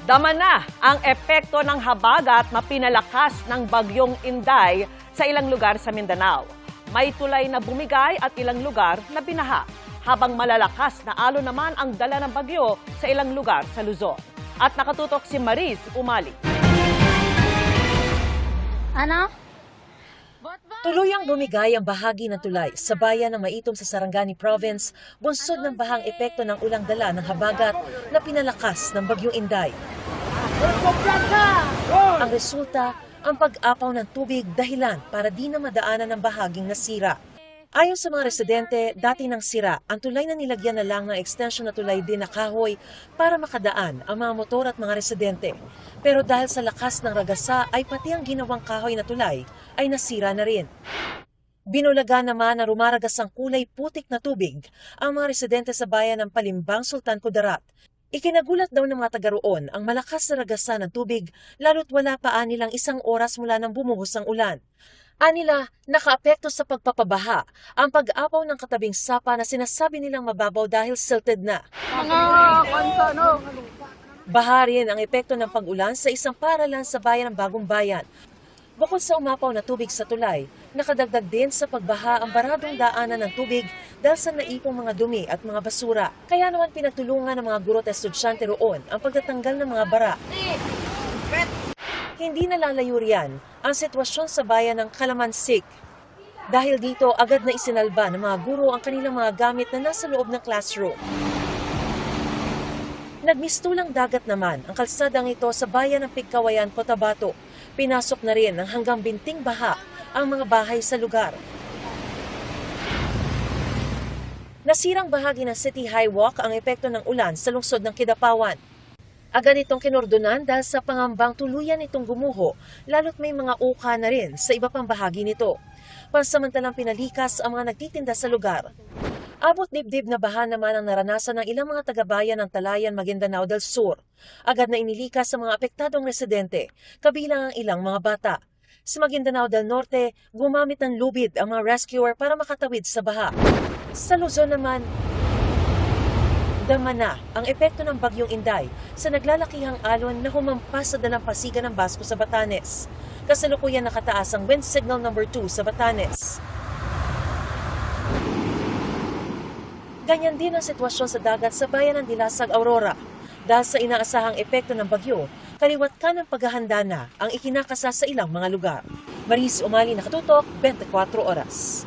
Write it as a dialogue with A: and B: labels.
A: Dama na ang epekto ng habagat na pinalakas ng bagyong Inday sa ilang lugar sa Mindanao. May tulay na bumigay at ilang lugar na binaha, habang malalakas na alon naman ang dala ng bagyo sa ilang lugar sa Luzon. At nakatutok si Mariz Umali.
B: Ano?
C: Tuluyang bumigay ang bahagi ng tulay sa bayan ng Maitom sa Sarangani Province, bunsod ng bahang epekto ng ulang dala ng habagat na pinalakas ng bagyong Inday. Ang resulta, ang pag-apaw ng tubig dahilan para di na madaanan ng bahaging nasira. Ayon sa mga residente, dati nang sira, ang tulay na nilagyan na lang ng extension na tulay din na kahoy para makadaan ang mga motor at mga residente. Pero dahil sa lakas ng ragasa ay pati ang ginawang kahoy na tulay ay nasira na rin. Binulaga naman na rumaragas ang kulay putik na tubig ang mga residente sa bayan ng Palimbang, Sultan Kudarat. Ikinagulat daw ng mga taga roon ang malakas na ragasa ng tubig lalo't wala pa nilang 1 oras mula nang bumuhos ang ulan. Anila, nakaapekto sa pagpapabaha ang pag-apaw ng katabing sapa na sinasabi nilang mababaw dahil silted na. Baha rin ang epekto ng pag-ulan sa isang paralan sa bayan ng Bagong Bayan. Bukod sa umapaw na tubig sa tulay, nakadagdag din sa pagbaha ang baradong daanan ng tubig dahil sa naipong mga dumi at mga basura. Kaya naman pinagtulungan ng mga guro at estudyante roon ang pagtatanggal ng mga bara. Hindi nalalayo riyan ang sitwasyon sa bayan ng Kalamansik. Dahil dito, agad na isinalba ng mga guro ang kanilang mga gamit na nasa loob ng classroom. Nagmistulang dagat naman ang kalsadang ito sa bayan ng Pigkawayan, Cotabato. Pinasok na rin ng hanggang binting baha ang mga bahay sa lugar. Nasirang bahagi ng City Highwalk ang epekto ng ulan sa lungsod ng Kidapawan. Agad itong kinordonan dahil sa pangambang tuluyan itong gumuho, lalo't may mga uka na rin sa iba pang bahagi nito. Pansamantalang pinalikas ang mga nagtitinda sa lugar. Abot dibdib na baha naman ang naranasan ng ilang mga taga-bayan ng Talayan, Maguindanao del Sur. Agad na inilikas sa mga apektadong residente, kabilang ang ilang mga bata. Sa Maguindanao del Norte, gumamit ng lubid ang mga rescuer para makatawid sa baha. Sa Luzon naman, dama na ang epekto ng bagyong Inday sa naglalakihang alon na humampas sa dalampasigan ng Basco sa Batanes. Kasalukuyan nakataas ang wind signal number 2 sa Batanes. Ganyan din ang sitwasyon sa dagat sa bayan ng Dilasag, Aurora. Dahil sa inaasahang epekto ng bagyo, kaliwat ka ng paghahanda na ang ikinakasa sa ilang mga lugar. Mariz Umali, nakatutok, 24 oras.